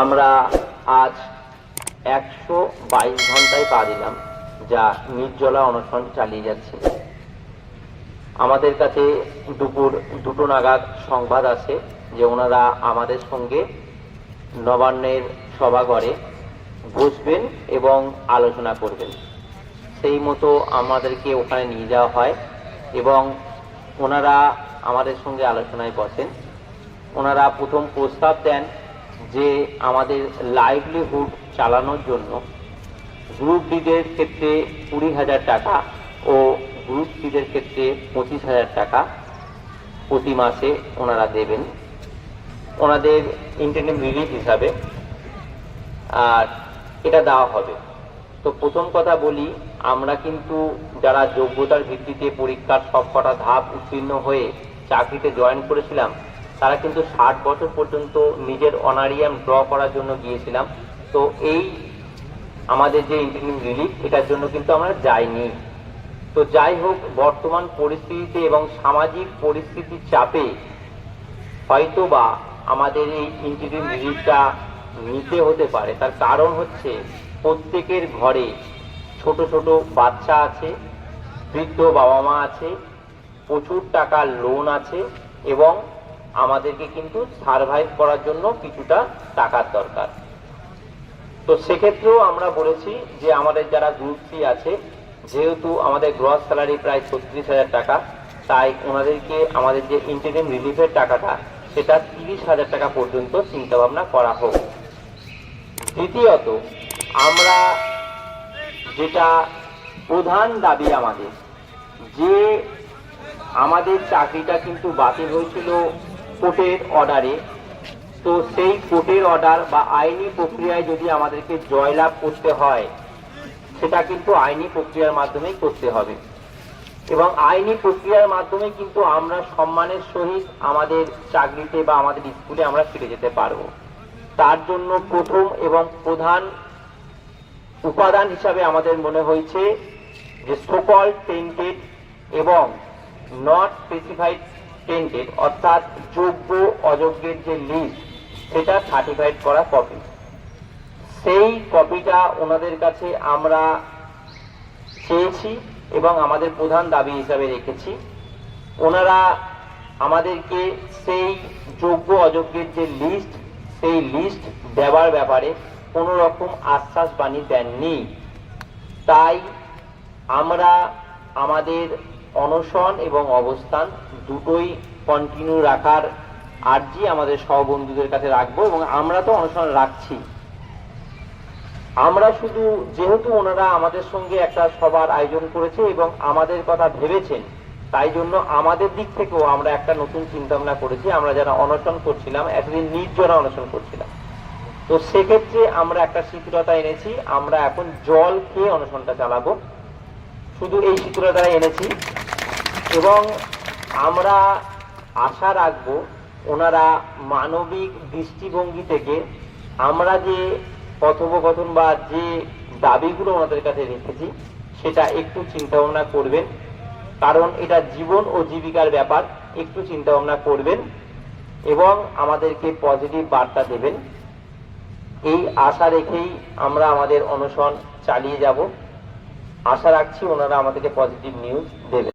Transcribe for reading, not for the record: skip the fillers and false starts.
আমরা আজ 122 ঘন্টায় পা দিলাম, যা নির্জলা অনশন চালিয়ে যাচ্ছে। আমাদের কাছে দুপুর 2টো নাগাদ সংবাদ আছে যে ওনারা আমাদের সঙ্গে নবান্নের সভাঘরে বসবেন এবং আলোচনা করবেন। সেই মতো আমাদেরকে ওখানে নিয়ে যাওয়া হয় এবং ওনারা আমাদের সঙ্গে আলোচনায় বসেন। ওনারা প্রথম প্রস্তাব দেন যে আমাদের লাইভলিহুড চালানোর জন্য গ্রুপ ডিদের ক্ষেত্রে 20,000 টাকা ও গ্রুপ সিদের ক্ষেত্রে 25,000 টাকা প্রতি মাসে ওনারা দেবেন ওনাদের ইন্টারিম রিলিফ হিসাবে, আর এটা দেওয়া হবে। তো প্রথম কথা বলি, আমরা কিন্তু যারা যোগ্যতার ভিত্তিতে পরীক্ষার সবকটা ধাপ উত্তীর্ণ হয়ে চাকরিতে জয়েন করেছিলাম, তারা কিন্তু 60 বছর পর্যন্ত নিজের অনারিয়াম ড্র করার জন্য গিয়েছিলাম। তো এই আমাদের যে ইন্টারিম রিলিফ, এটার জন্য কিন্তু আমরা যাইনি। তো যাই হোক, বর্তমান পরিস্থিতিতে এবং সামাজিক পরিস্থিতির চাপে হয়তো বা আমাদের এই ইন্টারিম রিলিফটা নিতে হতে পারে। তার কারণ হচ্ছে প্রত্যেকের ঘরে ছোট ছোট বাচ্চা আছে, বৃদ্ধ বাবা মা আছে, প্রচুর টাকার লোন আছে এবং আমাদেরকে কিন্তু সারভাইভ করার জন্য কিছুটা টাকার দরকার। তো সেক্ষেত্রেও আমরা বলেছি যে আমাদের যারা গ্রুপ সি আছে, যেহেতু আমাদের গ্রস স্যালারি প্রায় 36,000 টাকা, তাই ওনাদেরকে আমাদের যে ইন্টারিম রিলিফের টাকাটা সেটা 30,000 টাকা পর্যন্ত চিন্তা ভাবনা করা হোক। দ্বিতীয়ত, আমরা যেটা প্রধান দাবি আমাদের, যে আমাদের চাকরিটা কিন্তু বাতিল হয়েছিল কোর্টের অর্ডারে। তো সেই কোর্টের অর্ডার বা আইনি প্রক্রিয়ায় যদি আমাদেরকে জয়লাভ করতে হয়, সেটা কিন্তু আইনি প্রক্রিয়ার মাধ্যমেই করতে হবে এবং আইনি প্রক্রিয়ার মাধ্যমে কিন্তু আমরা সম্মানের সহিত আমাদের চাকরিতে বা আমাদের স্কুলে আমরা ফিরে যেতে পারবো। তার জন্য প্রথম এবং প্রধান উপাদান হিসাবে আমাদের মনে হয়েছে যে সোকল টেন্টেড এবং নট স্পেসিফাইড টেন্টেড, অর্থাৎ যোগ্য অযোগ্যের যে লিস্ট, সেটা সার্টিফাইড করা কপি, সেই কপিটা ওনাদের কাছে আমরা চেয়েছি এবং আমাদের প্রধান দাবি হিসাবে রেখেছি। ওনারা আমাদেরকে সেই যোগ্য অযোগ্যের যে লিস্ট, সেই লিস্ট দেওয়ার ব্যাপারে কোনো রকম আশ্বাস বাণী দেননি। তাই আমরা আমাদের অনশন এবং অবস্থান দুটোই কন্টিনিউ রাখার আর্জি আমাদের সহবন্ধুদের কাছে রাখবো এবং আমরা তো অনশন রাখছি। আমরা শুধু, যেহেতু ওনারা আমাদের সঙ্গে একটা সভার আয়োজন করেছে এবং আমাদের কথা ভেবেছেন, তাই জন্য আমাদের দিক থেকেও আমরা একটা নতুন চিন্তা ভাবনা করেছি। আমরা যারা অনশন করছিলাম, এতদিন নির্জলা অনশন করছিলাম, তো সেক্ষেত্রে আমরা একটা শিথিলতা এনেছি। আমরা এখন জল খেয়ে অনশনটা চালাবো, শুধু এই শিথিলতা এনেছি। এবং আমরা আশা রাখবো ওনারা মানবিক দৃষ্টিভঙ্গি থেকে আমরা যে কথোপকথন বা যে দাবিগুলো ওনাদের কাছে রেখেছি, সেটা একটু চিন্তা ভাবনা করবেন, কারণ এটা জীবন ও জীবিকার ব্যাপার। একটু চিন্তা ভাবনা করবেন এবং আমাদেরকে পজিটিভ বার্তা দেবেন, এই আশা রেখেই আমরা আমাদের অনশন চালিয়ে যাব। আশা রাখছি ওনারা আমাদেরকে পজিটিভ নিউজ দেবেন।